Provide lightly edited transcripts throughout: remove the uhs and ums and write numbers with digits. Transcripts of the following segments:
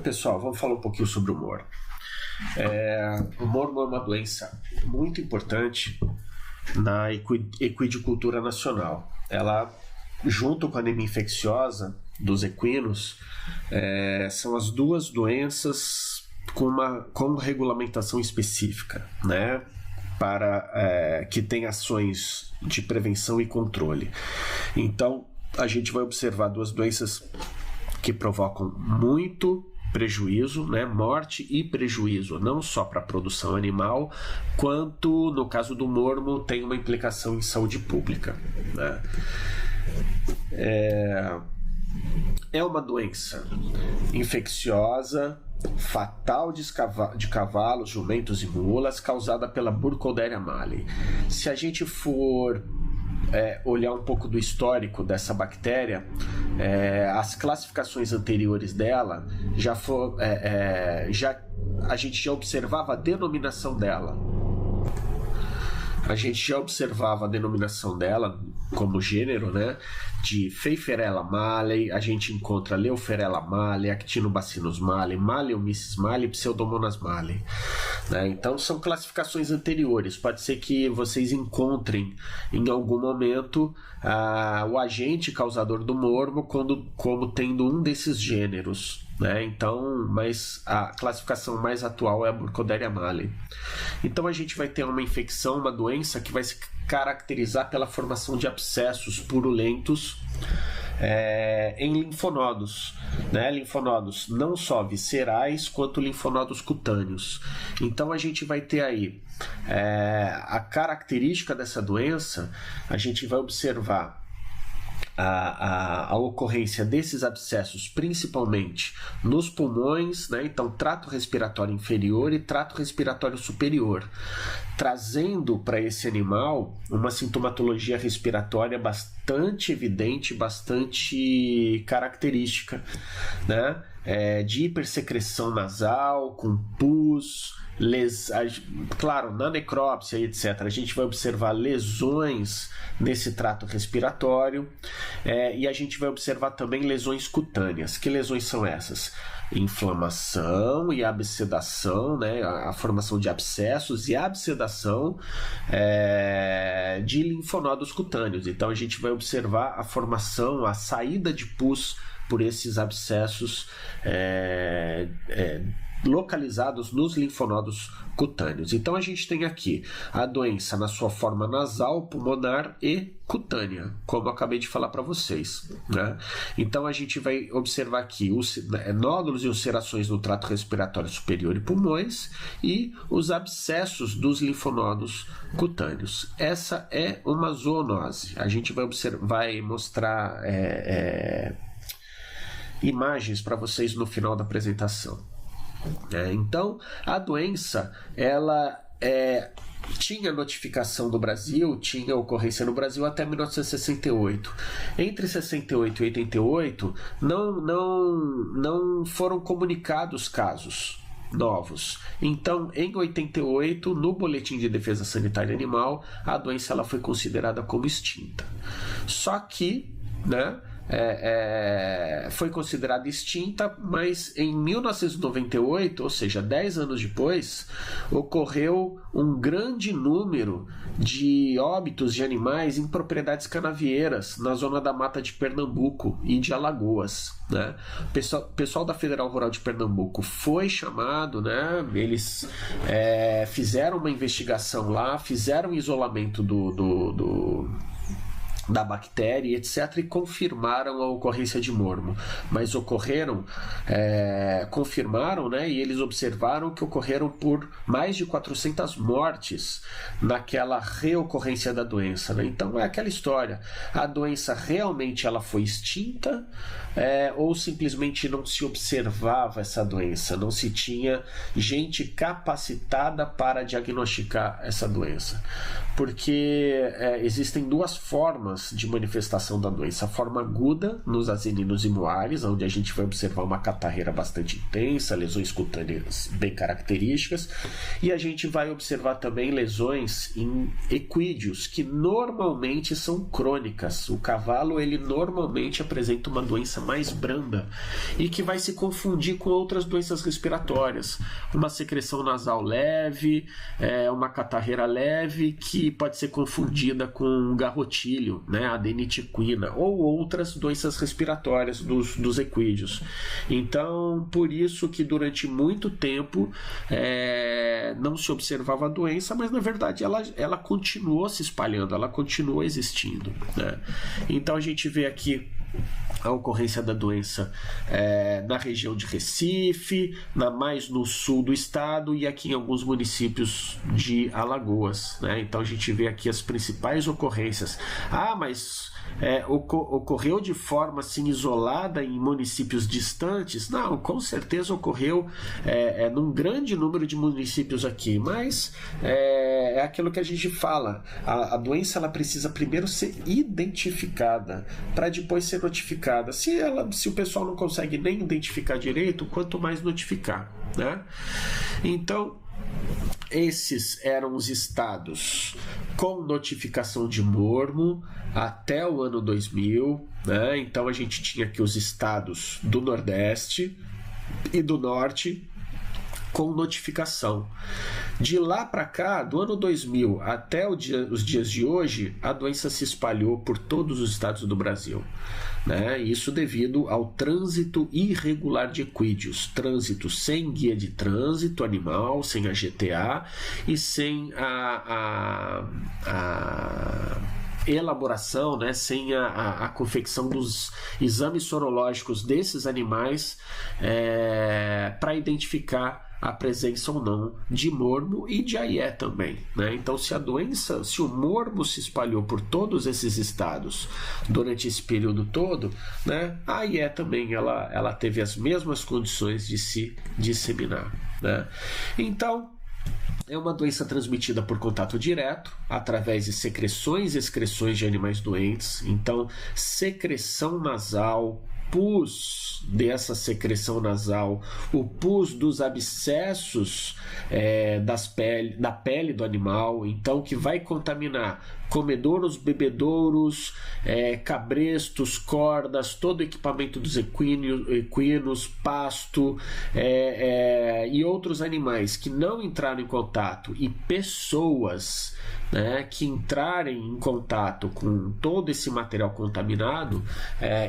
pessoal, vamos falar um pouquinho sobre o mormo. O mormo é uma doença muito importante na equidicultura nacional. Ela, junto com a anemia infecciosa dos equinos, são as duas doenças com regulamentação específica, né? Que tem ações de prevenção e controle. Então, a gente vai observar duas doenças que provocam muito prejuízo, né, morte e prejuízo, não só para a produção animal, quanto, no caso do mormo, tem uma implicação em saúde pública, né? É uma doença infecciosa, fatal de cavalos, jumentos e mulas, causada pela Burkholderia mallei. Se a gente for olhar um pouco do histórico dessa bactéria, as classificações anteriores dela a gente já observava a denominação dela. A gente já observava a denominação dela como gênero, né, de Pfeifferella mallei. A gente encontra Leoferella mallei, Actinobacillus mallei, Malleomyces mallei, Pseudomonas mallei, né? Então são classificações anteriores. Pode ser que vocês encontrem em algum momento o agente causador do mormo como tendo um desses gêneros, né? Então, mas a classificação mais atual é a Burkholderia mallei. Então a gente vai ter uma infecção, uma doença que vai se caracterizar pela formação de abscessos purulentos em linfonodos, né? Linfonodos não só viscerais quanto linfonodos cutâneos. Então a gente vai ter aí a característica dessa doença. A gente vai observar a ocorrência desses abscessos principalmente nos pulmões, né? Então trato respiratório inferior e trato respiratório superior, trazendo para esse animal uma sintomatologia respiratória bastante evidente, bastante característica, né? De hipersecreção nasal, com pus, claro, na necrópsia, etc. A gente vai observar lesões nesse trato respiratório, e a gente vai observar também lesões cutâneas. Que lesões são essas? Inflamação e abscedação, né? A formação de abscessos e abscedação de linfonodos cutâneos. Então a gente vai observar a formação, a saída de pus por esses abscessos localizados nos linfonodos cutâneos. Então a gente tem aqui a doença na sua forma nasal, pulmonar e cutânea, como eu acabei de falar para vocês, né? Então a gente vai observar aqui nódulos e ulcerações no trato respiratório superior e pulmões e os abscessos dos linfonodos cutâneos. Essa é uma zoonose. A gente vai mostrar imagens para vocês no final da apresentação. Então, a doença, ela tinha notificação do Brasil, tinha ocorrência no Brasil até 1968. Entre 68 e 88, não foram comunicados casos novos. Então, em 88, no Boletim de Defesa Sanitária Animal, a doença ela foi considerada como extinta. Só que, né, foi considerada extinta, mas em 1998, ou seja, 10 anos depois, ocorreu um grande número de óbitos de animais em propriedades canavieiras na zona da mata de Pernambuco e de Alagoas, né? O pessoal da Federal Rural de Pernambuco foi chamado, né? Eles fizeram uma investigação lá, fizeram um isolamento da bactéria, etc., e confirmaram a ocorrência de mormo. Mas confirmaram, né, e eles observaram que ocorreram por mais de 400 mortes naquela reocorrência da doença, né? Então é aquela história, a doença realmente ela foi extinta, ou simplesmente não se observava essa doença, não se tinha gente capacitada para diagnosticar essa doença, porque existem duas formas formas de manifestação da doença: a forma aguda nos asininos e moares, onde a gente vai observar uma catarreira bastante intensa, lesões cutâneas bem características, e a gente vai observar também lesões em equídeos, que normalmente são crônicas. O cavalo, ele normalmente apresenta uma doença mais branda e que vai se confundir com outras doenças respiratórias, uma secreção nasal leve, uma catarreira leve, que pode ser confundida com garrotilho, né, adenite equina, ou outras doenças respiratórias dos equídeos. Então, por isso que durante muito tempo não se observava a doença, mas na verdade ela continuou se espalhando, ela continuou existindo, né? Então a gente vê aqui a ocorrência da doença na região de Recife, mais no sul do estado e aqui em alguns municípios de Alagoas, né? Então a gente vê aqui as principais ocorrências. Mas ocorreu de forma assim isolada em municípios distantes? Não, com certeza ocorreu num grande número de municípios aqui, mas é aquilo que a gente fala: a doença ela precisa primeiro ser identificada para depois ser notificada. Se o pessoal não consegue nem identificar direito, quanto mais notificar, né? Então, esses eram os estados com notificação de mormo até o ano 2000, né? Então a gente tinha aqui os estados do Nordeste e do Norte com notificação. De lá para cá, do ano 2000 até os dias de hoje, a doença se espalhou por todos os estados do Brasil, né? Isso devido ao trânsito irregular de equídeos, trânsito sem guia de trânsito animal, sem a GTA e sem a elaboração, né, sem a confecção dos exames sorológicos desses animais para identificar a presença ou não de mormo e de AIE também, né? Então, se o mormo se espalhou por todos esses estados durante esse período todo, né, a AIE também ela teve as mesmas condições de se disseminar, né? Então, é uma doença transmitida por contato direto, através de secreções e excreções de animais doentes. Então, secreção nasal, pus dessa secreção nasal, o pus dos abscessos da pele do animal, então que vai contaminar comedouros, bebedouros, cabrestos, cordas, todo o equipamento dos equinos, pasto e outros animais que não entraram em contato, e pessoas, né, que entrarem em contato com todo esse material contaminado,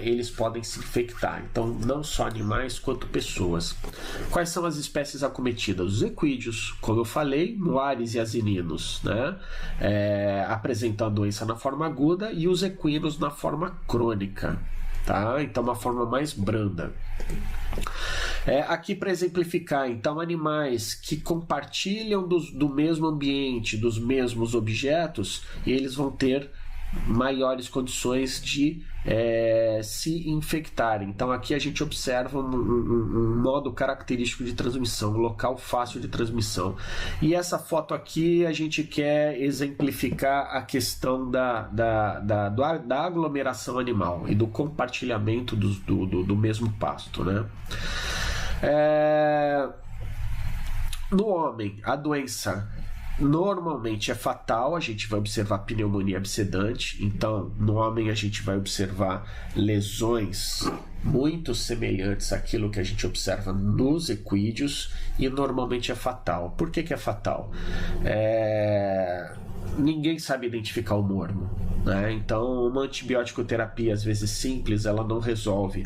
eles podem se infectar. Então, não só animais quanto pessoas. Quais são as espécies acometidas? Os equídeos, como eu falei, moares e asininos, né, apresentam a doença na forma aguda, e os equinos na forma crônica, tá? Então, uma forma mais branda. Aqui para exemplificar, então, animais que compartilham do mesmo ambiente, dos mesmos objetos, eles vão ter maiores condições de se infectarem. Então aqui a gente observa um modo característico de transmissão, um local fácil de transmissão. E essa foto aqui a gente quer exemplificar a questão da aglomeração animal e do compartilhamento do mesmo pasto, né? No homem, a doença normalmente é fatal, a gente vai observar pneumonia abscedante. Então, no homem a gente vai observar lesões muito semelhantes àquilo que a gente observa nos equídeos, e normalmente é fatal. Por que é fatal? Ninguém sabe identificar o mormo, né? Então, uma antibiótico-terapia, às vezes simples, ela não resolve.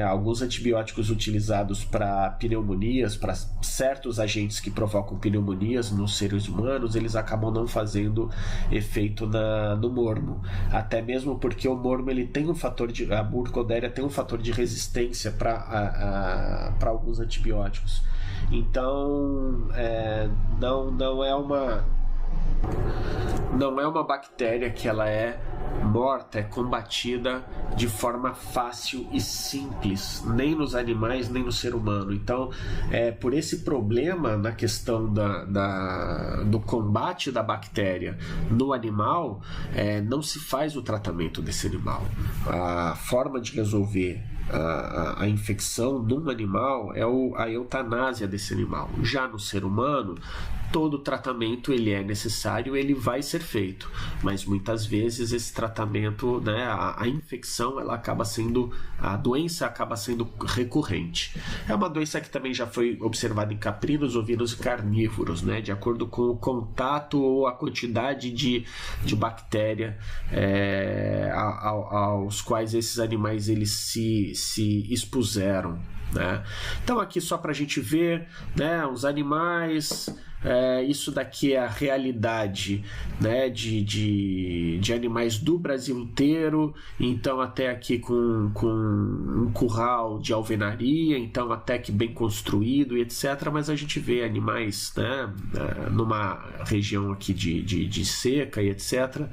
Alguns antibióticos utilizados para pneumonias, para certos agentes que provocam pneumonias nos seres humanos, eles acabam não fazendo efeito no mormo. Até mesmo porque o mormo, ele tem a burkholderia tem um fator de resistência para alguns antibióticos. Então, não é uma bactéria que ela é morta é combatida de forma fácil e simples, nem nos animais, nem no ser humano. Então, por esse problema na questão do combate da bactéria no animal, não se faz o tratamento desse animal. A forma de resolver a infecção num animal é a eutanásia desse animal. Já no ser humano, todo tratamento ele é necessário, ele vai ser feito, mas muitas vezes esse tratamento, né, a infecção, a doença acaba sendo recorrente. É uma doença que também já foi observada em caprinos, ovinos e carnívoros, né, de acordo com o contato ou a quantidade de bactéria aos quais esses animais eles se expuseram, né? Então aqui só para a gente ver, né, os animais. Isso daqui é a realidade, né, de animais do Brasil inteiro. Então até aqui com um curral de alvenaria, então até que bem construído e etc. Mas a gente vê animais, né, numa região aqui de seca e etc.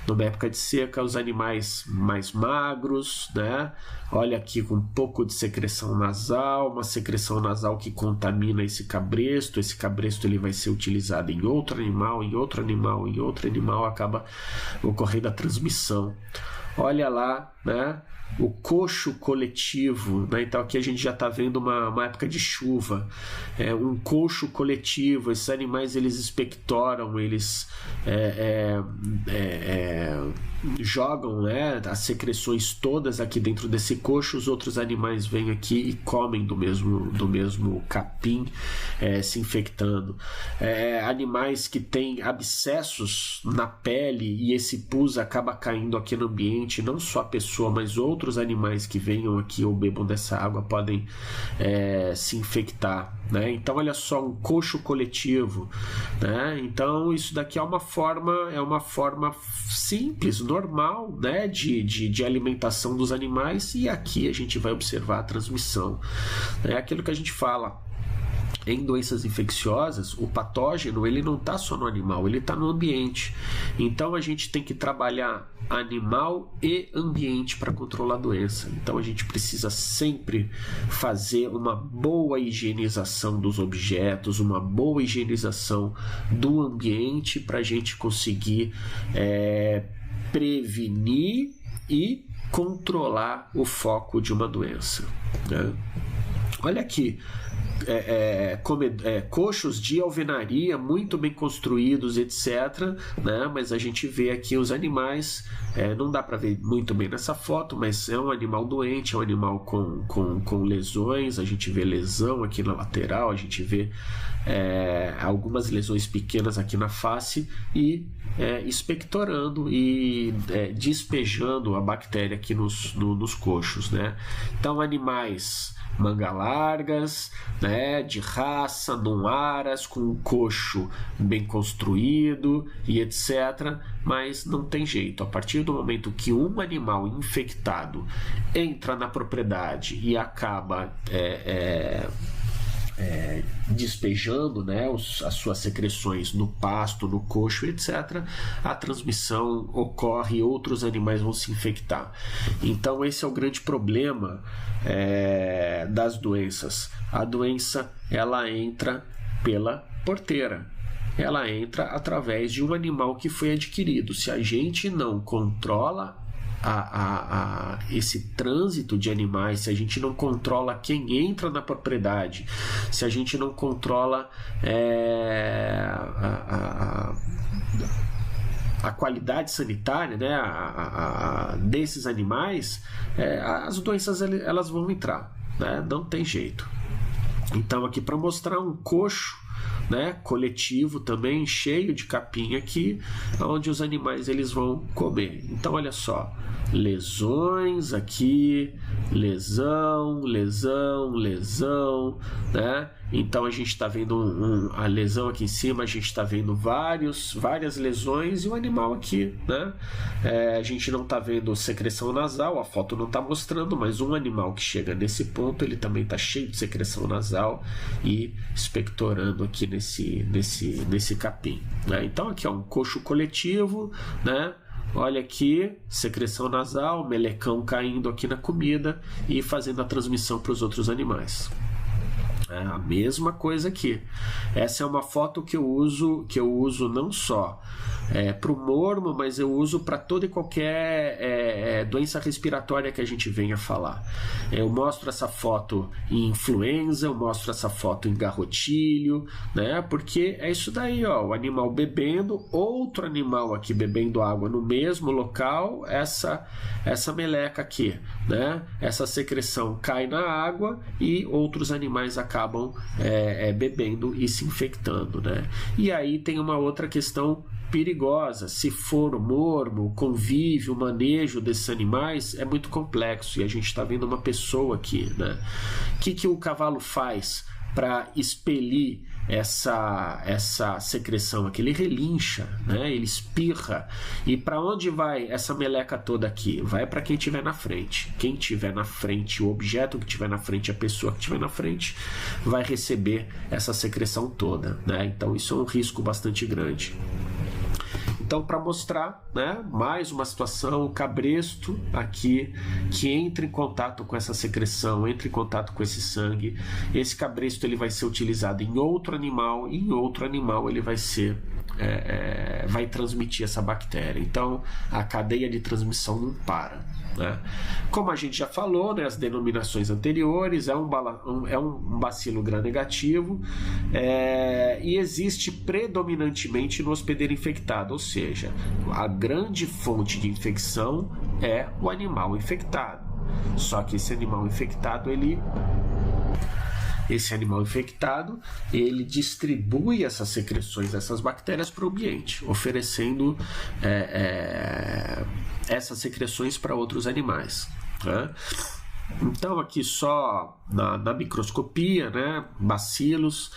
Numa época de seca, os animais mais magros, né? Olha aqui com um pouco de secreção nasal, uma secreção nasal que contamina esse cabresto. Esse cabresto ele vai ser utilizado em outro animal, em outro animal, em outro animal, acaba ocorrendo a transmissão. Olha lá, né? O coxo coletivo, né? Então aqui a gente já está vendo uma época de chuva, um coxo coletivo. Esses animais eles expectoram, eles jogam, né, as secreções todas aqui dentro desse coxo. Os outros animais vêm aqui e comem do mesmo capim, se infectando. Animais que têm abscessos na pele e esse pus acaba caindo aqui no ambiente. Não só a pessoa, mas outros animais que venham aqui ou bebam dessa água podem se infectar, né? Então olha só, um coxo coletivo, né? Então isso daqui é uma forma simples, normal, né, de alimentação dos animais, e aqui a gente vai observar a transmissão. É aquilo que a gente fala. Em doenças infecciosas, o patógeno ele não está só no animal, ele está no ambiente. Então a gente tem que trabalhar animal e ambiente para controlar a doença. Então a gente precisa sempre fazer uma boa higienização dos objetos, uma boa higienização do ambiente para a gente conseguir prevenir e controlar o foco de uma doença, né? Olha aqui. Coxos de alvenaria muito bem construídos, etc, né? Mas a gente vê aqui os animais, não dá para ver muito bem nessa foto, mas é um animal doente, é um animal com lesões. A gente vê lesão aqui na lateral, a gente vê algumas lesões pequenas aqui na face e expectorando e despejando a bactéria aqui nos coxos, né? Então animais manga largas, né, de raça, não aras, com um coxo bem construído e etc. Mas não tem jeito, a partir do momento que um animal infectado entra na propriedade e acaba despejando, né, as suas secreções no pasto, no coxo, etc., a transmissão ocorre e outros animais vão se infectar. Então esse é o grande problema das doenças. A doença ela entra pela porteira, ela entra através de um animal que foi adquirido. Se a gente não controla esse trânsito de animais, se a gente não controla quem entra na propriedade, se a gente não controla a qualidade sanitária, né, desses animais, as doenças elas vão entrar, né? Não tem jeito. Então aqui para mostrar um coxo, né, coletivo também, cheio de capim aqui, onde os animais eles vão comer. Então olha só, lesões aqui, lesão, né? Então a gente está vendo a lesão aqui em cima, a gente está vendo várias lesões, e o animal aqui, né? A gente não está vendo secreção nasal, a foto não está mostrando, mas um animal que chega nesse ponto, ele também está cheio de secreção nasal e expectorando aqui nesse capim, né? Então aqui é um coxo coletivo, né? olha aqui, secreção nasal, melecão caindo aqui na comida e fazendo a transmissão para os outros animais. É a mesma coisa aqui. Essa é uma foto que eu uso não só para o mormo, mas eu uso para toda e qualquer doença respiratória que a gente venha falar. Eu mostro essa foto em influenza, eu mostro essa foto em garrotilho, né? Porque é isso daí, ó, o animal bebendo, outro animal aqui bebendo água no mesmo local, essa meleca aqui, né? Essa secreção cai na água e outros animais acabam bebendo e se infectando, né? E aí tem uma outra questão perigosa. Se for o mormo, o convívio, o manejo desses animais é muito complexo, e a gente está vendo uma pessoa aqui, né? O que o cavalo faz para expelir essa secreção aqui? Ele relincha, né? Ele espirra. E para onde vai essa meleca toda aqui? Vai para quem estiver na frente. Quem estiver na frente, o objeto que estiver na frente, a pessoa que estiver na frente, vai receber essa secreção toda, né? Então isso é um risco bastante grande. Então, para mostrar, né, mais uma situação, o cabresto aqui que entra em contato com essa secreção, entra em contato com esse sangue. Esse cabresto ele vai ser utilizado em outro animal, e em outro animal ele vai ser vai transmitir essa bactéria. Então, a cadeia de transmissão não para, né? Como a gente já falou, né, as denominações anteriores, é um bacilo gram-negativo, e existe predominantemente no hospedeiro infectado, ou seja, a grande fonte de infecção é o animal infectado. Só que esse animal infectado ele distribui essas secreções, essas bactérias para o ambiente, oferecendo essas secreções para outros animais, né? Então aqui só na microscopia, né, bacilos,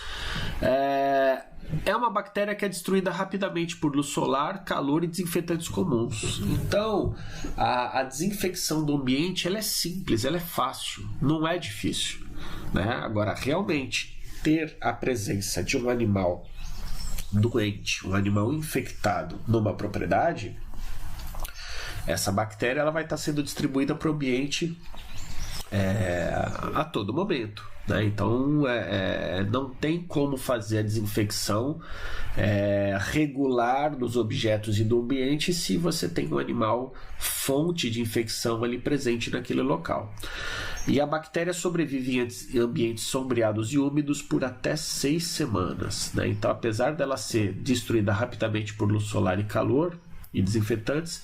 é uma bactéria que é destruída rapidamente por luz solar, calor e desinfetantes comuns. Então a desinfecção do ambiente ela é simples, ela é fácil, não é difícil, né? Agora, realmente ter a presença de um animal doente, um animal infectado numa propriedade, essa bactéria ela vai estar sendo distribuída para o ambiente a todo momento, né? Então não tem como fazer a desinfecção regular dos objetos e do ambiente se você tem um animal fonte de infecção ali presente naquele local. E a bactéria sobrevive em ambientes sombreados e úmidos por até 6 semanas, né? Então, apesar dela ser destruída rapidamente por luz solar e calor e desinfetantes,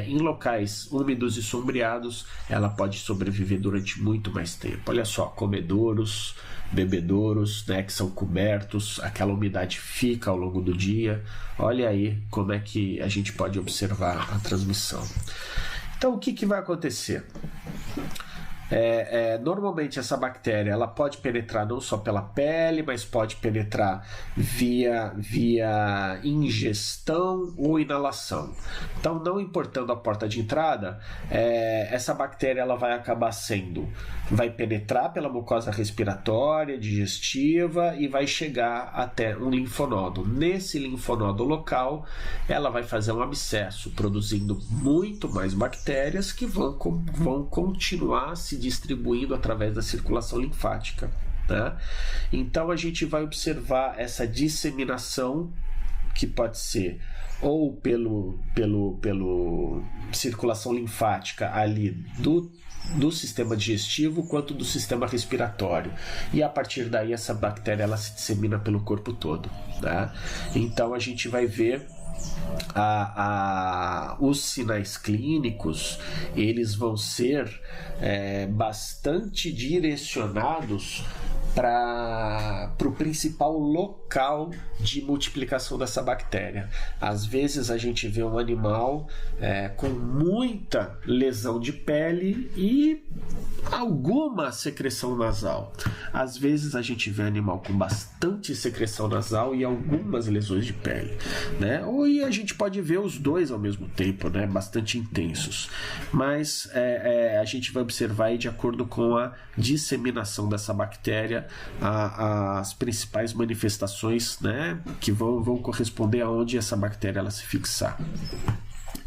em locais úmidos e sombreados ela pode sobreviver durante muito mais tempo. Olha só, comedouros, bebedouros, né, que são cobertos, aquela umidade fica ao longo do dia. Olha aí como é que a gente pode observar a transmissão. Então, o que vai acontecer? Normalmente essa bactéria ela pode penetrar não só pela pele, mas pode penetrar via ingestão ou inalação. Então, não importando a porta de entrada, essa bactéria ela vai penetrar pela mucosa respiratória, digestiva, e vai chegar até um linfonodo. Nesse linfonodo local, ela vai fazer um abscesso, produzindo muito mais bactérias que vão continuar se distribuindo através da circulação linfática, né? Então a gente vai observar essa disseminação, que pode ser ou pelo circulação linfática ali do sistema digestivo, quanto do sistema respiratório, e a partir daí essa bactéria ela se dissemina pelo corpo todo, né? Então a gente vai ver os sinais clínicos, eles vão ser bastante direcionados para o principal local de multiplicação dessa bactéria. Às vezes a gente vê um animal com muita lesão de pele e alguma secreção nasal. Às vezes a gente vê animal com bastante secreção nasal e algumas lesões de pele, né? Ou a gente pode ver os dois ao mesmo tempo, né? Bastante intensos. Mas a gente vai observar aí, de acordo com a disseminação dessa bactéria, as principais manifestações, né, que vão corresponder aonde essa bactéria ela se fixar.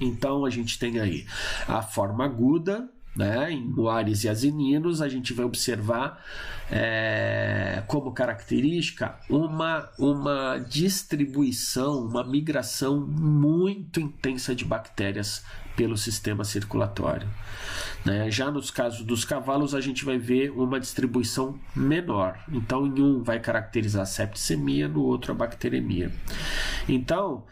Então a gente tem aí a forma aguda, né? Em muares e asininos, a gente vai observar como característica uma distribuição, uma migração muito intensa de bactérias pelo sistema circulatório, né? Já nos casos dos cavalos, a gente vai ver uma distribuição menor. Então, em um vai caracterizar a septicemia, no outro a bacteremia. Então,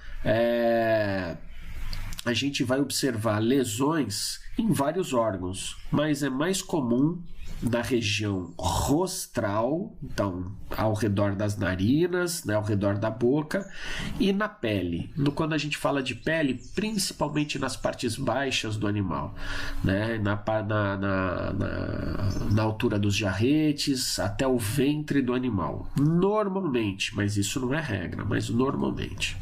a gente vai observar lesões em vários órgãos, mas é mais comum na região rostral, então ao redor das narinas, né, ao redor da boca, e na pele. Quando a gente fala de pele, principalmente nas partes baixas do animal, né, na altura dos jarretes, até o ventre do animal. Normalmente, mas isso não é regra, mas normalmente.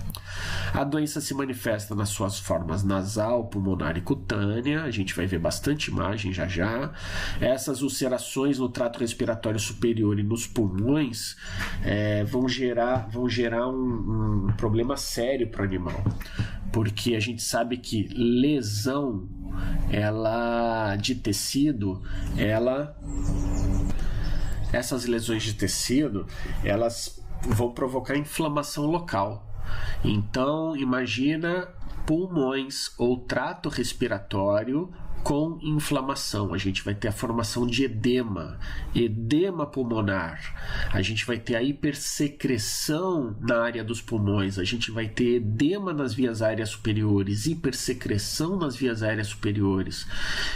A doença se manifesta nas suas formas nasal, pulmonar e cutânea. A gente vai ver bastante imagem já. Essas ulcerações no trato respiratório superior e nos pulmões vão gerar um problema sério para o animal, porque a gente sabe que lesão de tecido, essas lesões de tecido, elas vão provocar inflamação local. Então, imagina pulmões ou trato respiratório com inflamação. A gente vai ter a formação de edema pulmonar. A gente vai ter a hipersecreção na área dos pulmões. A gente vai ter edema nas vias aéreas superiores, hipersecreção nas vias aéreas superiores.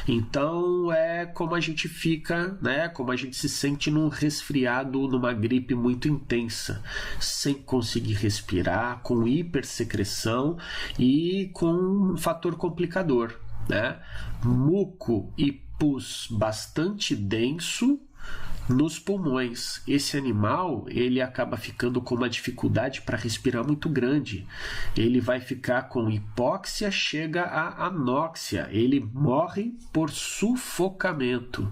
Então, é como a gente fica, né? Como a gente se sente num resfriado, numa gripe muito intensa, sem conseguir respirar, com hipersecreção e com um fator complicador, né? Muco e pus bastante denso nos pulmões. Esse animal, ele acaba ficando com uma dificuldade para respirar muito grande. Ele vai ficar com hipóxia, chega a anóxia. Ele morre por sufocamento,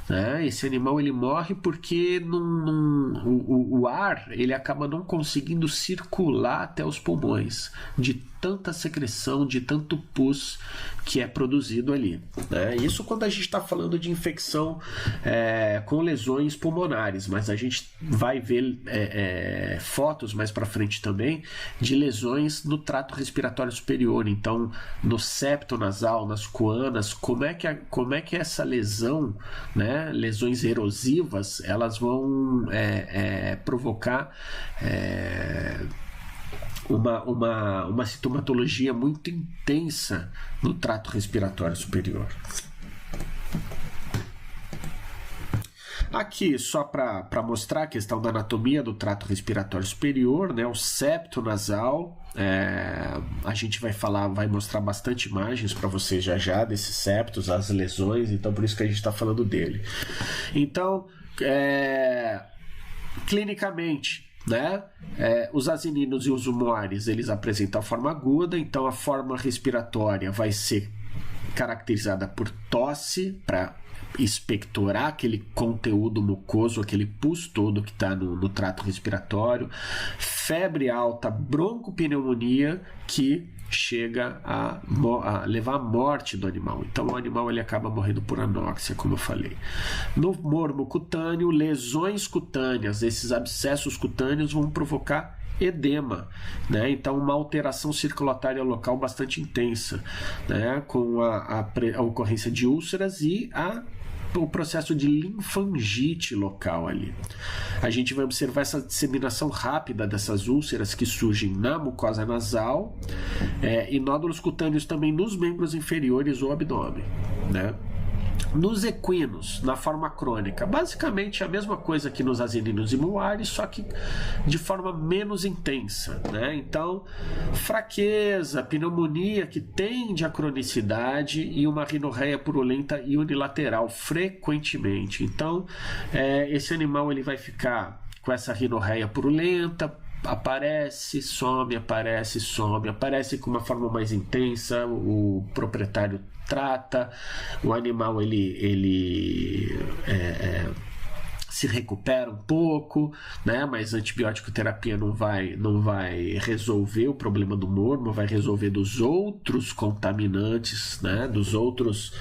né? Esse animal, ele morre porque o ar, ele acaba não conseguindo circular até os pulmões, de tanta secreção, de tanto pus que é produzido ali, né? Isso quando a gente está falando de infecção com lesões pulmonares, mas a gente vai ver fotos mais para frente também de lesões no trato respiratório superior. Então, no septo nasal, nas coanas, como é que essa lesão, né, lesões erosivas, elas vão provocar uma sintomatologia muito intensa no trato respiratório superior. Aqui, só para mostrar a questão da anatomia do trato respiratório superior, né, o septo nasal, a gente vai mostrar bastante imagens para vocês já desses septos, as lesões, então por isso que a gente está falando dele. Então, clinicamente, né, os asininos e os muares, eles apresentam a forma aguda, então a forma respiratória vai ser caracterizada por tosse, para expectorar aquele conteúdo mucoso, aquele pus todo que está no trato respiratório, febre alta, broncopneumonia, que chega a levar à morte do animal. Então o animal, ele acaba morrendo por anóxia, como eu falei. No mormo cutâneo, lesões cutâneas, esses abscessos cutâneos vão provocar edema, né? Então uma alteração circulatória local bastante intensa, né? Com a ocorrência de úlceras e o processo de linfangite local ali. A gente vai observar essa disseminação rápida dessas úlceras que surgem na mucosa nasal, e nódulos cutâneos também nos membros inferiores ou abdômen, né? Nos equinos, na forma crônica, basicamente a mesma coisa que nos asininos e muares, só que de forma menos intensa, né? Então, fraqueza, pneumonia que tende à cronicidade e uma rinorreia purulenta e unilateral frequentemente. Então, esse animal, ele vai ficar com essa rinorreia purulenta, aparece, some, aparece com uma forma mais intensa, o proprietário trata, o animal ele se recupera um pouco, né? Mas a antibiótico terapia não vai resolver o problema do mormo, vai resolver dos outros contaminantes, né? Dos outros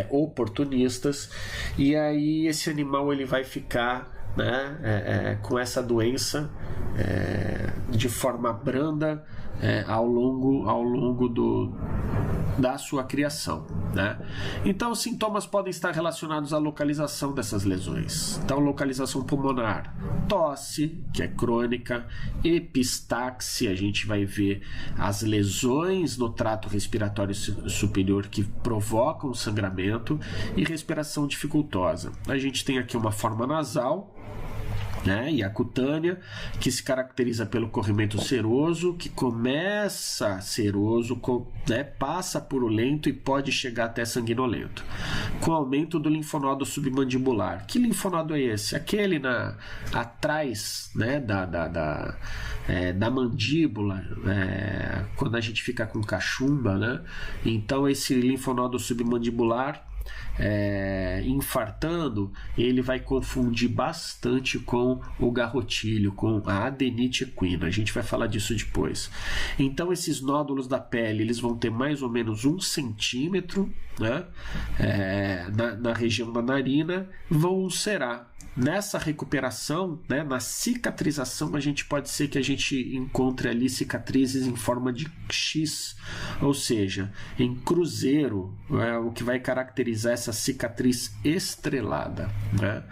oportunistas, e aí esse animal ele vai ficar, né, com essa doença de forma branda ao longo da sua criação, né? Então os sintomas podem estar relacionados à localização dessas lesões. Então, localização pulmonar, tosse, que é crônica, epistaxe, a gente vai ver as lesões no trato respiratório superior que provocam sangramento, e respiração dificultosa. A gente tem aqui uma forma nasal, né, e a cutânea, que se caracteriza pelo corrimento seroso, que começa seroso, né, passa por urulento e pode chegar até sanguinolento, com aumento do linfonodo submandibular. Que linfonodo é esse? Aquele atrás, né, da mandíbula, quando a gente fica com cachumba, né? Então esse linfonodo submandibular, infartando, ele vai confundir bastante com o garrotilho, com a adenite equina. A gente vai falar disso depois. Então esses nódulos da pele, eles vão ter mais ou menos 1 centímetro, né, na região da narina, vão ulcerar. Nessa recuperação, né, na cicatrização, a gente pode ser que a gente encontre ali cicatrizes em forma de X, ou seja, em cruzeiro, o que vai caracterizar essa cicatriz estrelada, né?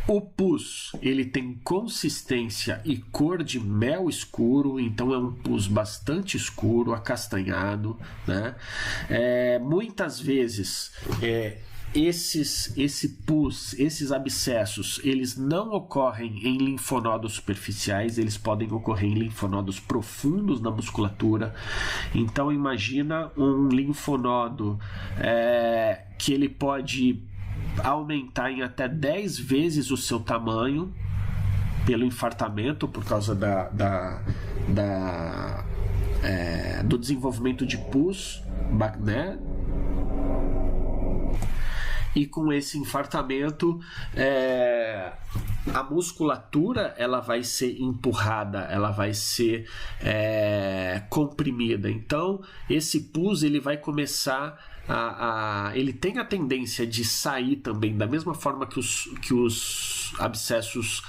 O pus, ele tem consistência e cor de mel escuro, então é um pus bastante escuro, acastanhado, né? Muitas vezes esse pus, esses abscessos, eles não ocorrem em linfonodos superficiais, eles podem ocorrer em linfonodos profundos na musculatura. Então imagina um linfonodo que ele pode aumentar em até 10 vezes o seu tamanho pelo infartamento, por causa do desenvolvimento de pus, né? E com esse infartamento, a musculatura ela vai ser empurrada, ela vai ser comprimida. Então, esse pus ele vai começar ele tem a tendência de sair também, da mesma forma que os abscessos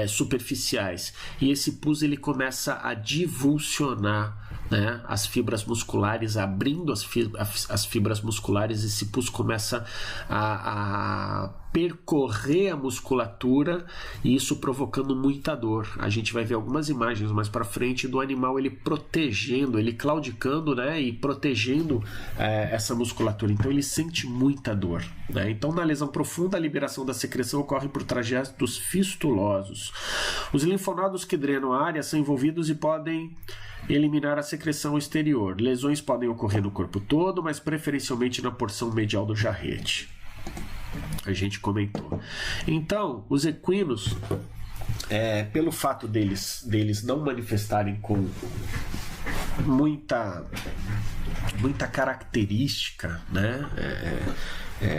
superficiais. E esse pus ele começa a divulsionar, né, as fibras musculares, abrindo as fibras musculares. Esse pus começa a percorrer a musculatura, e isso provocando muita dor. A gente vai ver algumas imagens mais para frente do animal ele protegendo, ele claudicando, né, e protegendo essa musculatura. Então ele sente muita dor, né? Então, na lesão profunda, a liberação da secreção ocorre por trajetos fistulosos. Os linfonodos que drenam a área são envolvidos e podem eliminar a secreção exterior. Lesões podem ocorrer no corpo todo, mas preferencialmente na porção medial do jarrete. A gente comentou. Então, os equinos, pelo fato deles não manifestarem com muita característica, né,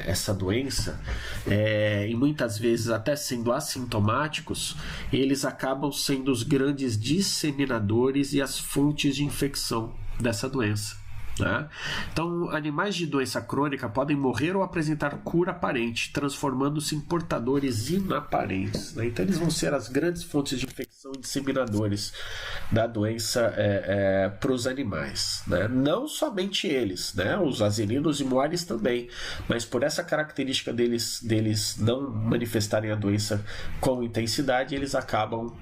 essa doença, e muitas vezes até sendo assintomáticos, eles acabam sendo os grandes disseminadores e as fontes de infecção dessa doença, né? Então, animais de doença crônica podem morrer ou apresentar cura aparente, transformando-se em portadores inaparentes, né? Então eles vão ser as grandes fontes de infecção e disseminadores da doença para os animais, né? Não somente eles, né? Os asininos e moares também, mas por essa característica deles não manifestarem a doença com intensidade, eles acabam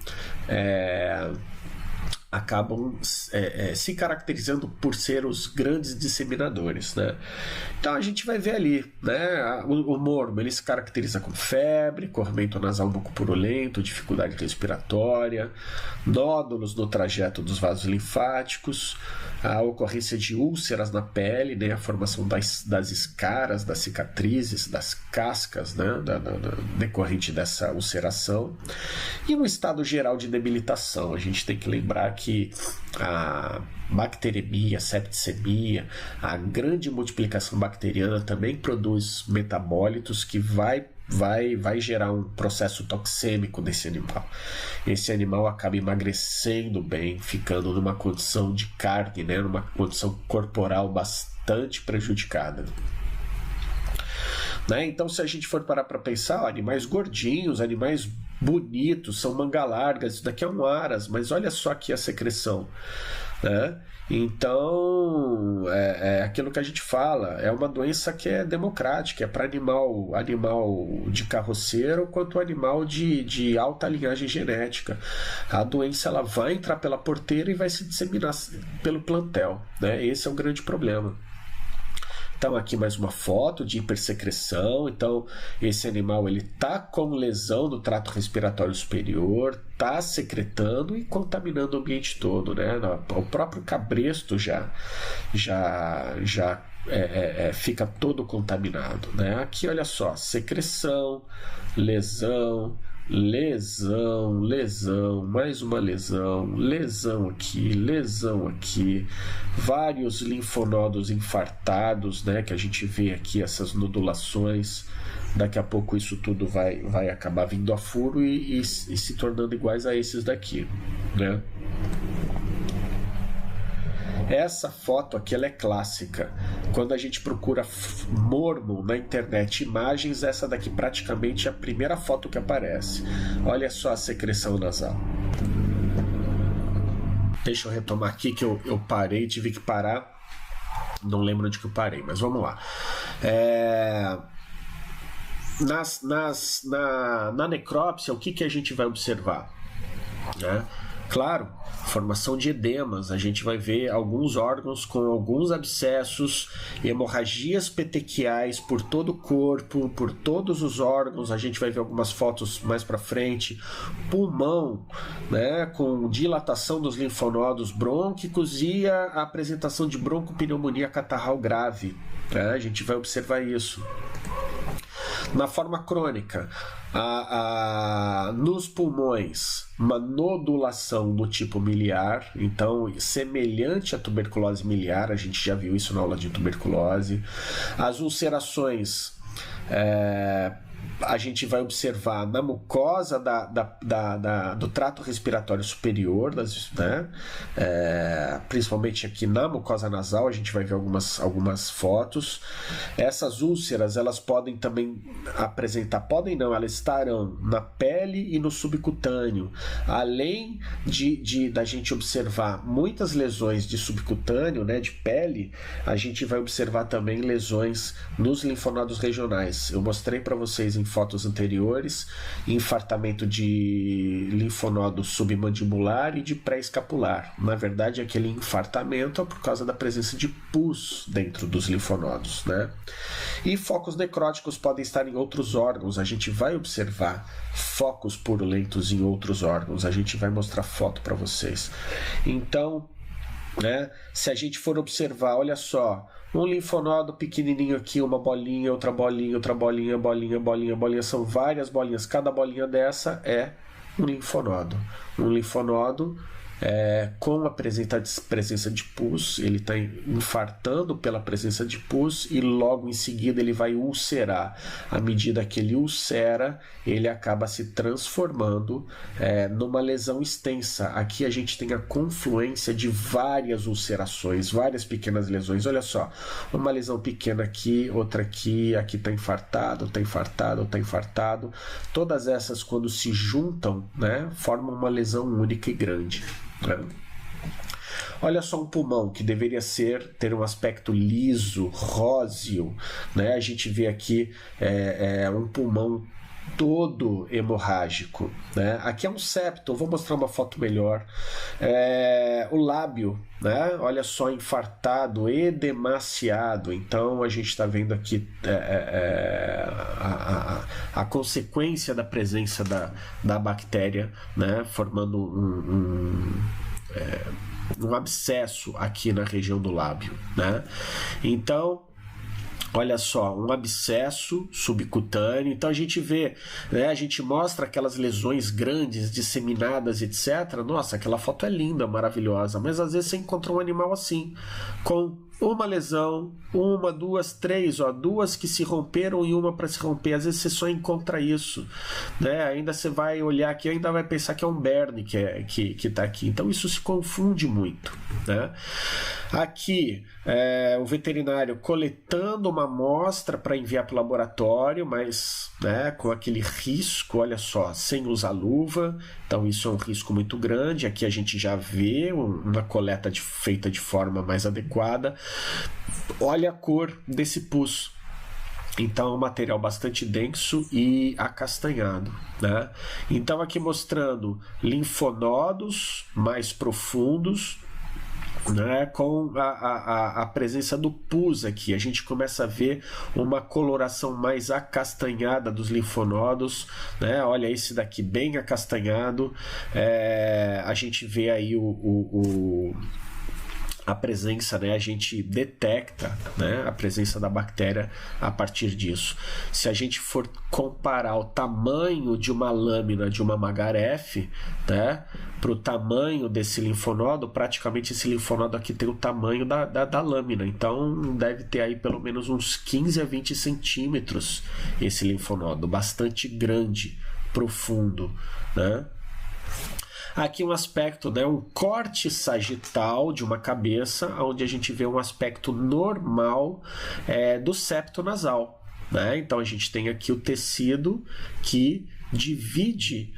se caracterizando por ser os grandes disseminadores, né? Então a gente vai ver ali, né, o mormo ele se caracteriza com febre, corrimento nasal mucopurulento, dificuldade respiratória, nódulos no trajeto dos vasos linfáticos, a ocorrência de úlceras na pele, né, a formação das escaras, das cicatrizes, das cascas, né, decorrente dessa ulceração, e no estado geral de debilitação. A gente tem que lembrar que que a bacteremia, a septicemia, a grande multiplicação bacteriana também produz metabólitos que vai gerar um processo toxêmico nesse animal. Esse animal acaba emagrecendo bem, ficando numa condição de carne, né, numa condição corporal bastante prejudicada. Né? Então, se a gente for parar para pensar, animais gordinhos, animais bonitos, são manga largas, isso daqui é um aras, mas olha só aqui a secreção. Né? Então, é aquilo que a gente fala, é uma doença que é democrática, é para animal de carroceiro quanto animal de alta linhagem genética. A doença ela vai entrar pela porteira e vai se disseminar pelo plantel. Né? Esse é o grande problema. Então aqui mais uma foto de hipersecreção. Então esse animal ele tá com lesão no trato respiratório superior, tá secretando e contaminando o ambiente todo, né? O próprio cabresto já fica todo contaminado, né? Aqui olha só, secreção, lesão, mais uma lesão aqui, vários linfonodos infartados, né, que a gente vê aqui, essas nodulações. Daqui a pouco isso tudo vai acabar vindo a furo e se tornando iguais a esses daqui, né? Essa foto aqui ela é clássica. Quando a gente procura mormo na internet, imagens, essa daqui praticamente é a primeira foto que aparece. Olha só a secreção nasal. Deixa eu retomar aqui que eu parei, tive que parar. Não lembro onde que eu parei, mas vamos lá. Na necrópsia, o que a gente vai observar? Né? Claro, formação de edemas, a gente vai ver alguns órgãos com alguns abscessos, hemorragias petequiais por todo o corpo, por todos os órgãos, a gente vai ver algumas fotos mais para frente, pulmão, né, com dilatação dos linfonodos brônquicos e a apresentação de broncopneumonia catarral grave, né? A gente vai observar isso. Na forma crônica, nos pulmões, uma nodulação do tipo miliar, então semelhante à tuberculose miliar, a gente já viu isso na aula de tuberculose. As ulcerações, a gente vai observar na mucosa do trato respiratório superior, né? Principalmente aqui na mucosa nasal, a gente vai ver algumas fotos. Essas úlceras, elas podem também apresentar, elas estarão na pele e no subcutâneo. Além da gente observar muitas lesões de subcutâneo, né, de pele, a gente vai observar também lesões nos linfonodos regionais. Eu mostrei para vocês em fotos anteriores, infartamento de linfonodo submandibular e de pré-escapular. Na verdade, aquele infartamento é por causa da presença de pus dentro dos linfonodos, né? E focos necróticos podem estar em outros órgãos. A gente vai observar focos purulentos em outros órgãos. A gente vai mostrar foto para vocês. Então, né, se a gente for observar, olha só, um linfonodo pequenininho aqui, uma bolinha, outra bolinha, bolinha, são várias bolinhas, cada bolinha dessa é um linfonodo. Um linfonodo com a presença de pus, ele está infartando pela presença de pus e logo em seguida ele vai ulcerar. À medida que ele ulcera, ele acaba se transformando numa lesão extensa. Aqui a gente tem a confluência de várias ulcerações, várias pequenas lesões. Olha só, uma lesão pequena aqui, outra aqui está infartado, está infartado. Todas essas, quando se juntam, né, formam uma lesão única e grande. Olha só um pulmão que deveria ter um aspecto liso, róseo, né? A gente vê aqui um pulmão todo hemorrágico, né? Aqui é um septo, eu vou mostrar uma foto melhor. O lábio, né? Olha só, infartado, edemaciado. Então a gente está vendo aqui a consequência da presença da bactéria, né? Formando um abscesso aqui na região do lábio, né? Então Olha só, um abscesso subcutâneo. Então a gente vê, né, a gente mostra aquelas lesões grandes, disseminadas, etc. Nossa, aquela foto é linda, maravilhosa. Mas às vezes você encontra um animal assim, com uma lesão, uma, duas, três, ó, duas que se romperam e uma para se romper. Às vezes você só encontra isso, né? Ainda você vai olhar aqui, ainda vai pensar que é um berne que tá aqui. Então isso se confunde muito, né? Aqui o veterinário coletando uma amostra para enviar para o laboratório, mas, né, com aquele risco, olha só, sem usar luva. Então isso é um risco muito grande. Aqui a gente já vê uma coleta feita de forma mais adequada. Olha a cor desse pus. Então é um material bastante denso e acastanhado, né? Então aqui mostrando linfonodos mais profundos, né, com a presença do pus aqui. A gente começa a ver uma coloração mais acastanhada dos linfonodos, né? Olha esse daqui bem acastanhado. A gente vê aí a presença, né, a gente detecta, né, a presença da bactéria a partir disso. Se a gente for comparar o tamanho de uma lâmina de uma Magaref, né, para o tamanho desse linfonodo, praticamente esse linfonodo aqui tem o tamanho da lâmina. Então deve ter aí pelo menos uns 15 a 20 centímetros esse linfonodo, bastante grande, profundo, né? Aqui um aspecto, né, um corte sagital de uma cabeça, onde a gente vê um aspecto normal do septo nasal, né? Então a gente tem aqui o tecido que divide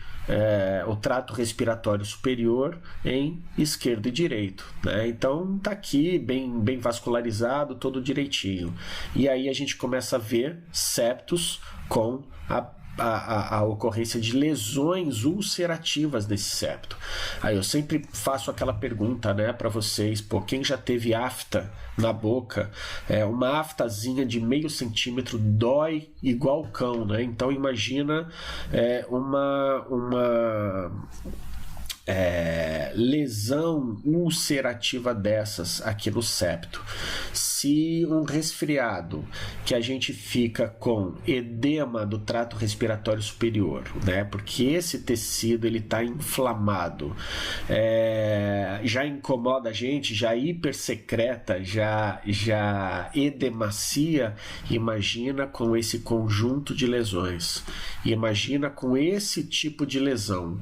o trato respiratório superior em esquerdo e direito, né? Então tá aqui bem vascularizado, todo direitinho. E aí a gente começa a ver septos com a ocorrência de lesões ulcerativas nesse septo. Aí eu sempre faço aquela pergunta, né, para vocês, pô, quem já teve afta na boca, uma aftazinha de meio centímetro dói igual cão, né? Então imagina uma lesão ulcerativa dessas aqui no septo. Se um resfriado que a gente fica com edema do trato respiratório superior, né, porque esse tecido ele está inflamado, já incomoda a gente, já hipersecreta, já edemacia, imagina com esse conjunto de lesões, imagina com esse tipo de lesão,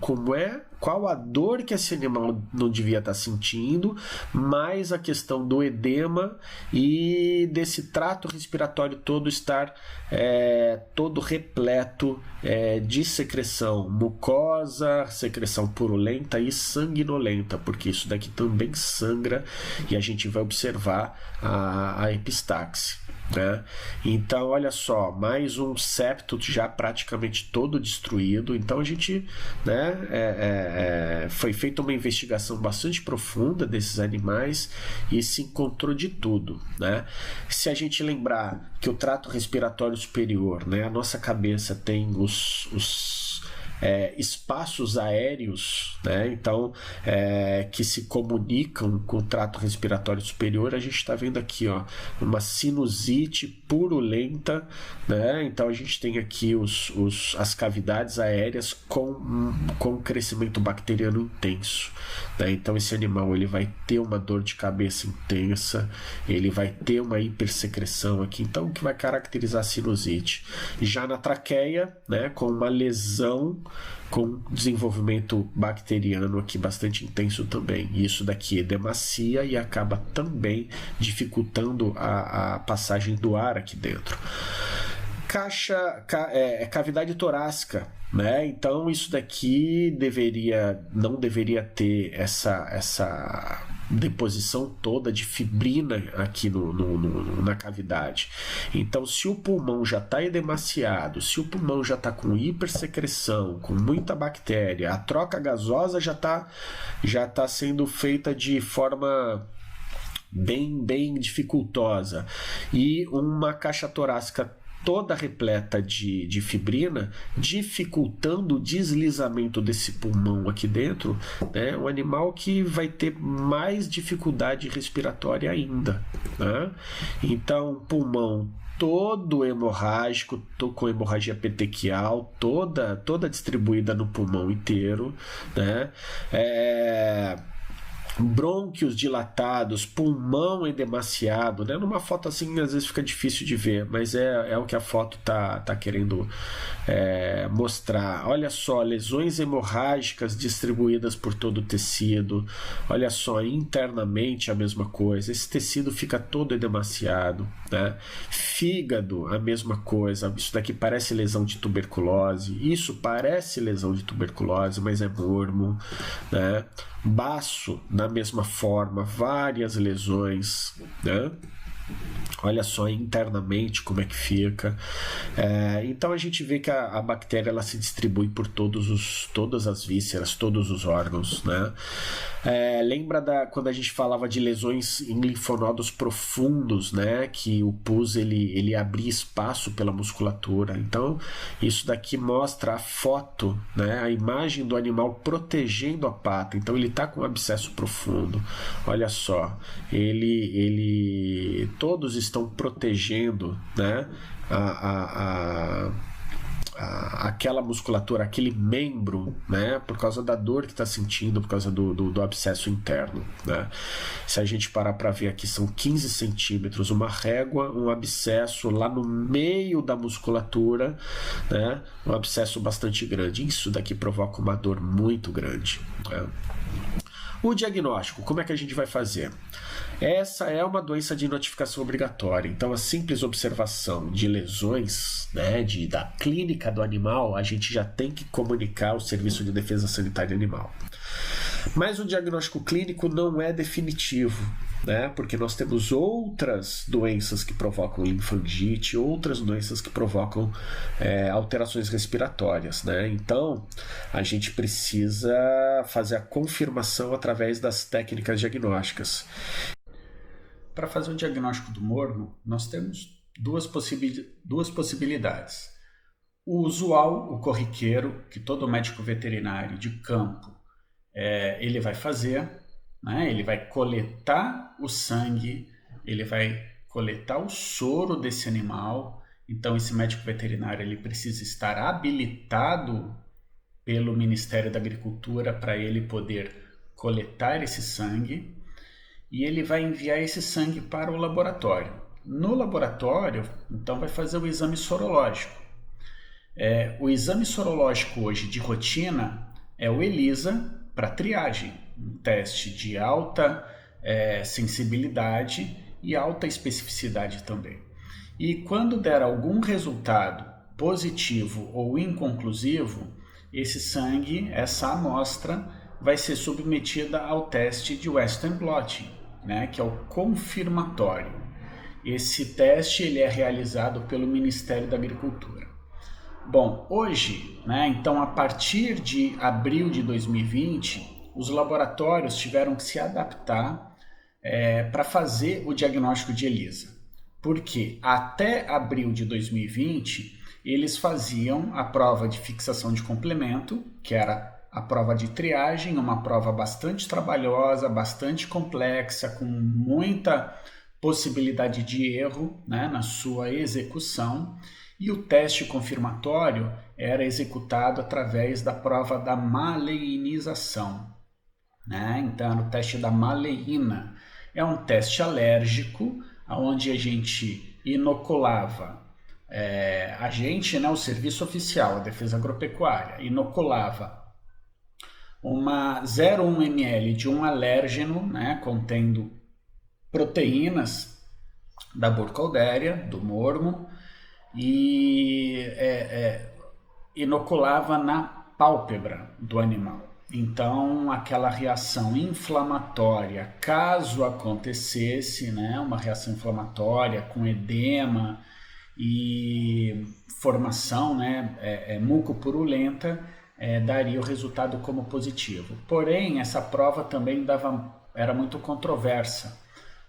qual a dor que esse animal não devia estar sentindo, mais a questão do edema e desse trato respiratório todo estar todo repleto de secreção mucosa, secreção purulenta e sanguinolenta, porque isso daqui também sangra e a gente vai observar a epistaxe, né? Então olha só, mais um septo já praticamente todo destruído. Então a gente, né, foi feita uma investigação bastante profunda desses animais e se encontrou de tudo, né? Se a gente lembrar que o trato respiratório superior, né, a nossa cabeça tem os espaços aéreos, né? Então, que se comunicam com o trato respiratório superior. A gente está vendo aqui, ó, uma sinusite purulenta, né? Então a gente tem aqui as cavidades aéreas com crescimento bacteriano intenso, né? Então esse animal ele vai ter uma dor de cabeça intensa, ele vai ter uma hipersecreção aqui, então o que vai caracterizar a sinusite. Já na traqueia, né, com uma lesão com desenvolvimento bacteriano aqui bastante intenso também. Isso daqui edemacia e acaba também dificultando a passagem do ar aqui dentro. Cavidade torácica, né? Então isso daqui não deveria ter essa deposição toda de fibrina aqui na cavidade. Então, se o pulmão já está edemaciado, se o pulmão já está com hipersecreção, com muita bactéria, a troca gasosa já tá sendo feita de forma bem dificultosa, e uma caixa torácica toda repleta de fibrina, dificultando o deslizamento desse pulmão aqui dentro, né? Um animal que vai ter mais dificuldade respiratória ainda, né? Então, pulmão todo hemorrágico, com hemorragia petequial, toda distribuída no pulmão inteiro, né? Brônquios dilatados, pulmão edemaciado, né? Numa foto assim às vezes fica difícil de ver, mas é o que a foto tá querendo mostrar. Olha só, lesões hemorrágicas distribuídas por todo o tecido. Olha só, internamente a mesma coisa, esse tecido fica todo edemaciado, né? Fígado, a mesma coisa. Isso daqui parece lesão de tuberculose, isso parece lesão de tuberculose, mas é mormo, né? Baço, da mesma forma, várias lesões, né? Olha só internamente como é que fica. Então a gente vê que a bactéria ela se distribui por todas as vísceras, todos os órgãos, né? Lembra quando a gente falava de lesões em linfonodos profundos, né? Que o pus ele abria espaço pela musculatura. Então isso daqui mostra a foto, né? A imagem do animal protegendo a pata. Então ele está com um abscesso profundo. Olha só, todos estão protegendo, né, aquela musculatura, aquele membro, né, por causa da dor que está sentindo, por causa do abscesso interno, né? Se a gente parar para ver aqui, são 15 centímetros, uma régua, um abscesso lá no meio da musculatura, né, um abscesso bastante grande. Isso daqui provoca uma dor muito grande, né? O diagnóstico, como é que a gente vai fazer? Essa é uma doença de notificação obrigatória, então a simples observação de lesões, né, da clínica do animal, a gente já tem que comunicar ao Serviço de Defesa Sanitária Animal. Mas o diagnóstico clínico não é definitivo, né, porque nós temos outras doenças que provocam linfangite, outras doenças que provocam alterações respiratórias, né? Então a gente precisa fazer a confirmação através das técnicas diagnósticas. Para fazer o diagnóstico do morno, nós temos duas possibilidades. O usual, o corriqueiro, que todo médico veterinário de campo ele vai fazer, né? Ele vai coletar o sangue, ele vai coletar o soro desse animal. Então esse médico veterinário ele precisa estar habilitado pelo Ministério da Agricultura para ele poder coletar esse sangue. E ele vai enviar esse sangue para o laboratório. No laboratório, então, vai fazer o exame sorológico. O exame sorológico hoje de rotina é o ELISA para triagem, um teste de alta sensibilidade e alta especificidade também. E quando der algum resultado positivo ou inconclusivo, esse sangue, essa amostra, vai ser submetida ao teste de Western blotting, né, que é o confirmatório. Esse teste ele é realizado pelo Ministério da Agricultura. Bom, hoje, né, então a partir de abril de 2020, os laboratórios tiveram que se adaptar para fazer o diagnóstico de ELISA. Porque até abril de 2020, eles faziam a prova de fixação de complemento, que era a prova de triagem, uma prova bastante trabalhosa, bastante complexa, com muita possibilidade de erro, né, na sua execução. E o teste confirmatório era executado através da prova da maleinização, né? Então, era o teste da maleína. É um teste alérgico, onde a gente inoculava, o serviço oficial, a Defesa Agropecuária, inoculava uma 0,1 ml de um alérgeno, né, contendo proteínas da Burkholderia, do mormo, e inoculava na pálpebra do animal. Então, aquela reação inflamatória, caso acontecesse, né, uma reação inflamatória com edema e formação, né, mucopurulenta, daria o resultado como positivo. Porém, essa prova também era muito controversa,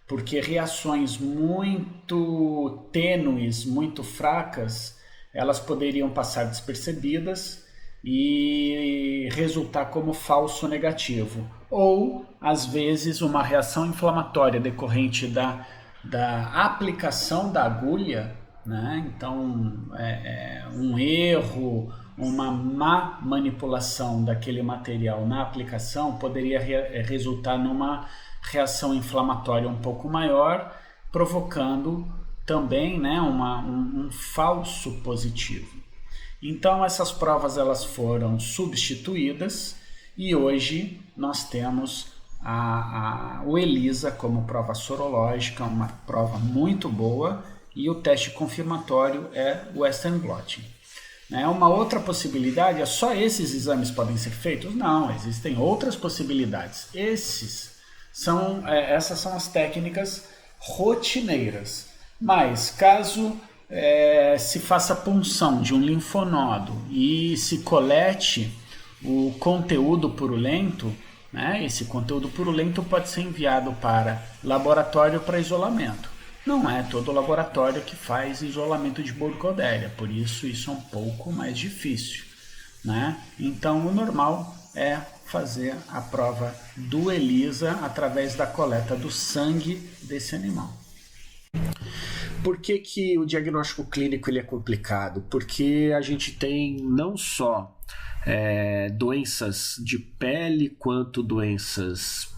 porque reações muito tênues, muito fracas, elas poderiam passar despercebidas e resultar como falso negativo. Ou, às vezes, uma reação inflamatória decorrente da aplicação da agulha né? Então, um erro, uma má manipulação daquele material na aplicação poderia resultar numa reação inflamatória um pouco maior, provocando também, né, um falso positivo. Então essas provas elas foram substituídas e hoje nós temos o ELISA como prova sorológica, uma prova muito boa, e o teste confirmatório é o Western blotting. Uma outra possibilidade é só esses exames podem ser feitos? Não, existem outras possibilidades. Essas são as técnicas rotineiras. Mas caso se faça punção de um linfonodo e se colete o conteúdo purulento, esse conteúdo purulento pode ser enviado para laboratório para isolamento. Não é todo laboratório que faz isolamento de Burkholderia, por isso é um pouco mais difícil, né? Então o normal é fazer a prova do ELISA através da coleta do sangue desse animal. Por que o diagnóstico clínico ele é complicado? Porque a gente tem não só doenças de pele quanto doenças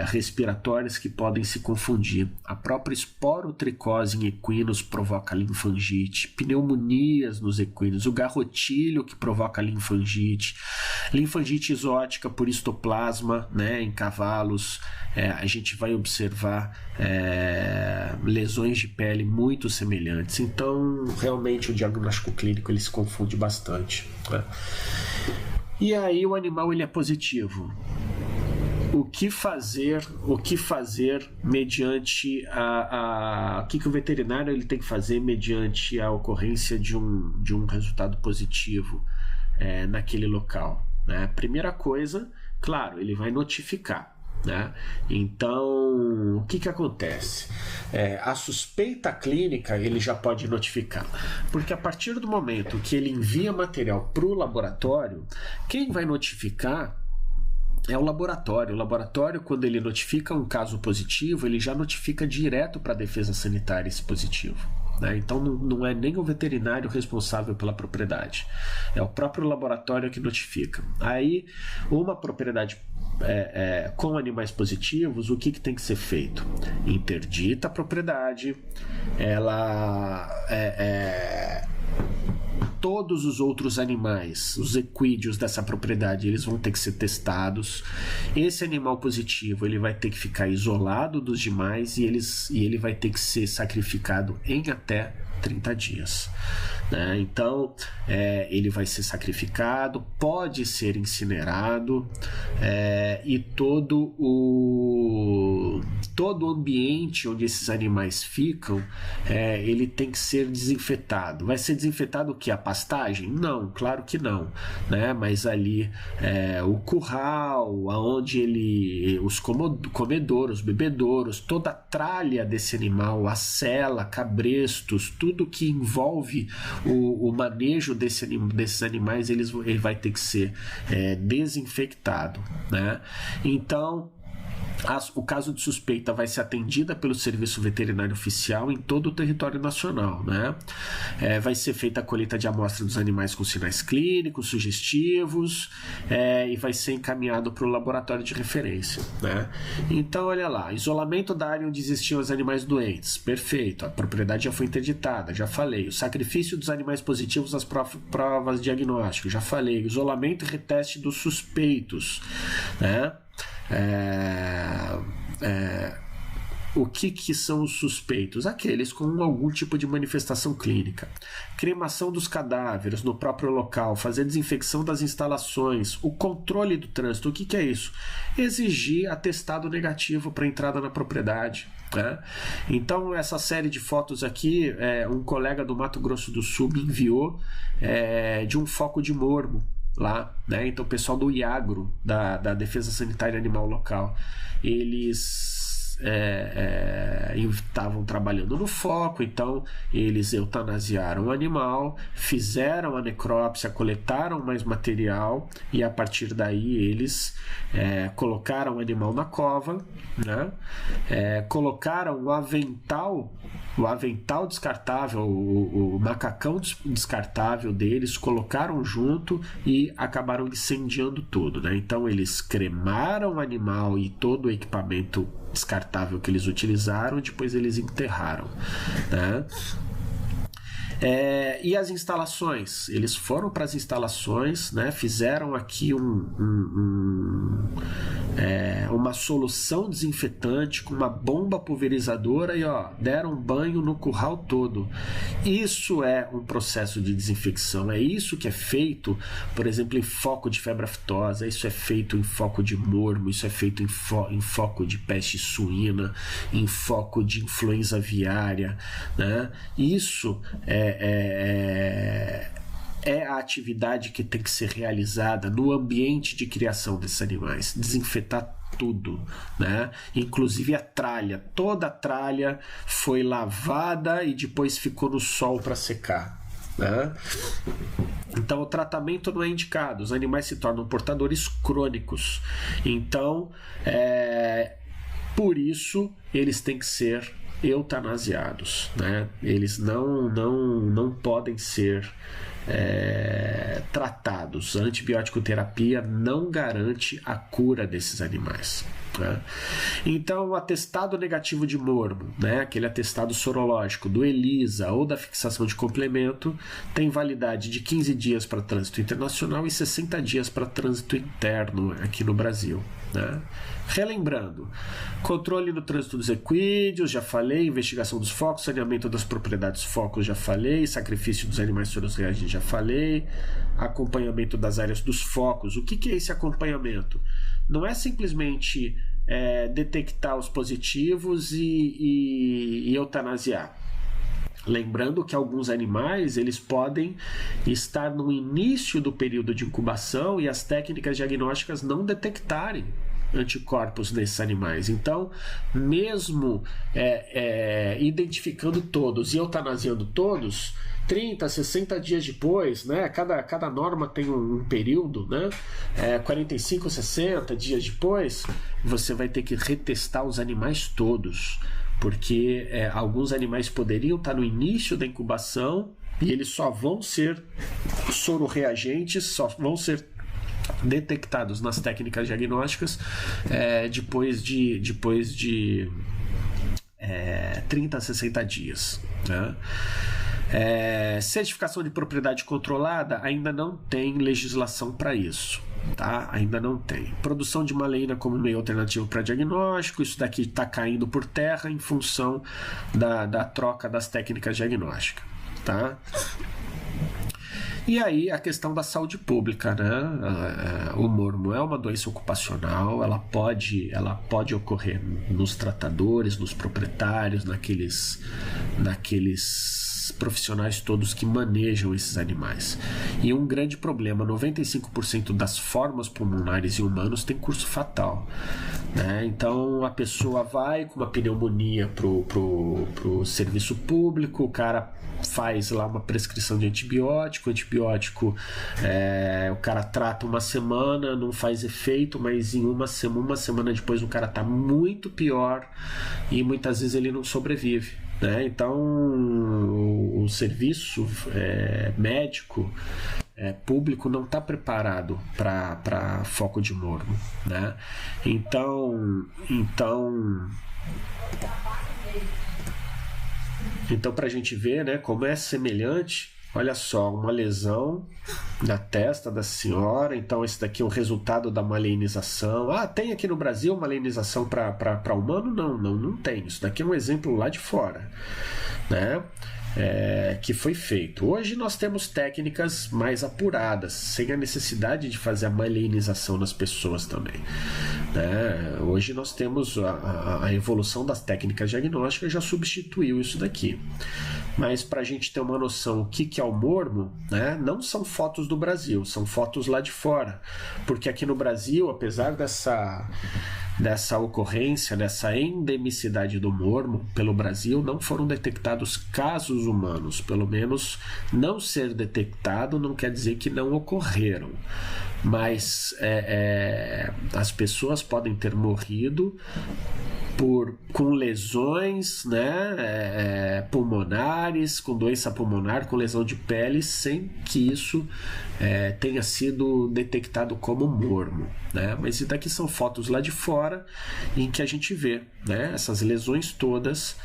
respiratórias que podem se confundir. A própria esporotricose em equinos provoca linfangite, pneumonias nos equinos, o garrotilho que provoca linfangite exótica por histoplasma, em cavalos. A gente vai observar lesões de pele muito semelhantes. Então, realmente, o diagnóstico clínico ele se confunde bastante, né? E aí o animal ele é positivo. O que fazer mediante o que o veterinário ele tem que fazer mediante a ocorrência de um resultado positivo naquele local, né? Primeira coisa, claro, ele vai notificar, né? Então, o que acontece? A suspeita clínica ele já pode notificar, porque a partir do momento que ele envia material para o laboratório, quem vai notificar é o laboratório. O laboratório, quando ele notifica um caso positivo, ele já notifica direto para a defesa sanitária esse positivo, né? Então não é nem o veterinário responsável pela propriedade, é o próprio laboratório que notifica. Aí, uma propriedade com animais positivos, o que tem que ser feito? Interdita a propriedade, todos os outros animais, os equídeos dessa propriedade, eles vão ter que ser testados. Esse animal positivo ele vai ter que ficar isolado dos demais e ele vai ter que ser sacrificado em até 30 dias. Né? Então, ele vai ser sacrificado, pode ser incinerado, e todo o ambiente onde esses animais ficam, ele tem que ser desinfetado. Vai ser desinfetado o que? A pastagem? Não, claro que não, né? Mas ali o curral, aonde os comedouros, bebedouros, toda a tralha desse animal, a sela, cabrestos, tudo que envolve o manejo desses animais, ele vai ter que ser desinfectado, né? Então, o caso de suspeita vai ser atendida pelo Serviço Veterinário Oficial em todo o território nacional, né? Vai ser feita a colheita de amostra dos animais com sinais clínicos, sugestivos, e vai ser encaminhado para o laboratório de referência, né? Então, olha lá, isolamento da área onde existiam os animais doentes, perfeito, a propriedade já foi interditada, já falei. O sacrifício dos animais positivos às provas diagnósticas, já falei. Isolamento e reteste dos suspeitos, né? O que são os suspeitos? Aqueles com algum tipo de manifestação clínica. Cremação dos cadáveres no próprio local, fazer desinfecção das instalações, o controle do trânsito. O que é isso? Exigir atestado negativo para entrada na propriedade, né? Então, essa série de fotos aqui, um colega do Mato Grosso do Sul me enviou de um foco de morbo lá, né? Então o pessoal do IAGRO, da Defesa Sanitária Animal Local, eles eles estavam trabalhando no foco, então eles eutanasiaram o animal, fizeram a necrópsia, coletaram mais material e a partir daí eles colocaram o animal na cova, né? Colocaram o avental descartável, o macacão descartável deles, colocaram junto e acabaram incendiando tudo, né? Então eles cremaram o animal e todo o equipamento descartável que eles utilizaram, depois eles enterraram, né? E as instalações? Eles foram para as instalações, né? Fizeram aqui uma solução desinfetante com uma bomba pulverizadora e deram um banho no curral todo. Isso é um processo de desinfecção, é isso que é feito, por exemplo, em foco de febre aftosa, isso é feito em foco de mormo, isso é feito em foco de peste suína, em foco de influenza aviária, né? Isso é a atividade que tem que ser realizada no ambiente de criação desses animais, desinfetar tudo, né? Inclusive a tralha, toda a tralha foi lavada e depois ficou no sol para secar, né? Então o tratamento não é indicado, os animais se tornam portadores crônicos, então por isso eles têm que ser eutanasiados, né? Eles não podem ser tratados. A antibiótico terapia não garante a cura desses animais, né? Então, o atestado negativo de mormo, né, aquele atestado sorológico do ELISA ou da fixação de complemento, tem validade de 15 dias para trânsito internacional e 60 dias para trânsito interno aqui no Brasil, né? Relembrando, controle no trânsito dos equídeos, já falei, investigação dos focos, saneamento das propriedades focos, já falei, sacrifício dos animais soros reagentes, já falei, acompanhamento das áreas dos focos. O que é esse acompanhamento? Não é simplesmente detectar os positivos e eutanasiar. Lembrando que alguns animais eles podem estar no início do período de incubação e as técnicas diagnósticas não detectarem anticorpos nesses animais. Então, mesmo identificando todos e eutanasiando todos, 30, 60 dias depois, né? Cada norma tem um período, né? 45, 60 dias depois, você vai ter que retestar os animais todos, porque alguns animais poderiam estar no início da incubação e eles só vão ser sororeagentes, só vão ser detectados nas técnicas diagnósticas depois de 30 a 60 dias, né? Certificação de propriedade controlada ainda não tem legislação para isso, tá? Ainda não tem. Produção de maleína como meio alternativo para diagnóstico, isso daqui está caindo por terra em função da troca das técnicas diagnósticas, tá? E aí a questão da saúde pública, né? O mormo é uma doença ocupacional, ela pode ocorrer nos tratadores, nos proprietários, naqueles profissionais todos que manejam esses animais. E um grande problema, 95% das formas pulmonares em humanos tem curso fatal, né? Então a pessoa vai com uma pneumonia pro serviço público, o cara faz lá uma prescrição de antibiótico, o cara trata uma semana, não faz efeito, mas em uma semana depois o cara tá muito pior e muitas vezes ele não sobrevive, né? Então o serviço médico público não está preparado para foco de mormo, né? Então para a gente ver, né, como é semelhante, olha só, uma lesão na testa da senhora. Então esse daqui é o resultado da maleinização. Tem aqui no Brasil maleinização para humano? Não tem. Isso daqui é um exemplo lá de fora, né? Que foi feito. Hoje nós temos técnicas mais apuradas, sem a necessidade de fazer a maleinização nas pessoas também, né? Hoje nós temos a evolução das técnicas diagnósticas já substituiu isso daqui. Mas para a gente ter uma noção o que é o mormo, né, não são fotos do Brasil, são fotos lá de fora, porque aqui no Brasil, apesar dessa ocorrência, dessa endemicidade do mormo pelo Brasil, não foram detectados casos humanos. Pelo menos não ser detectado não quer dizer que não ocorreram. Mas as pessoas podem ter morrido com lesões, né, pulmonares, com doença pulmonar, com lesão de pele, sem que isso tenha sido detectado como mormo, né? Mas isso daqui são fotos lá de fora em que a gente vê, né, essas lesões todas,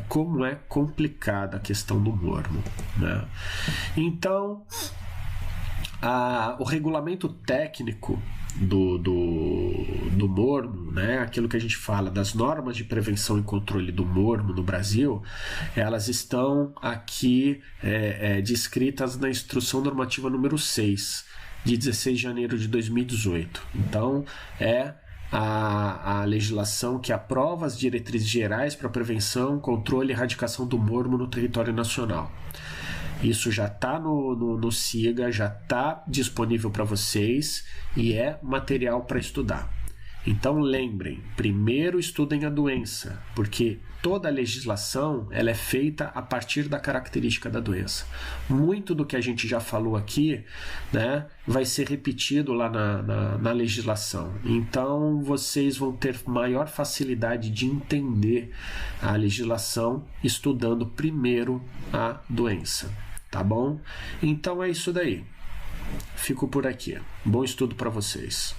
como é complicada a questão do mormo, né? Então, o regulamento técnico do mormo, né, aquilo que a gente fala das normas de prevenção e controle do mormo no Brasil, elas estão aqui descritas na Instrução Normativa número 6, de 16 de janeiro de 2018. Então, a legislação que aprova as diretrizes gerais para prevenção, controle e erradicação do mormo no território nacional. Isso já está no SIGA, já está disponível para vocês e é material para estudar. Então lembrem, primeiro estudem a doença, porque toda a legislação ela é feita a partir da característica da doença. Muito do que a gente já falou aqui, né, vai ser repetido lá na legislação. Então vocês vão ter maior facilidade de entender a legislação estudando primeiro a doença. Tá bom? Então é isso daí. Fico por aqui. Bom estudo para vocês.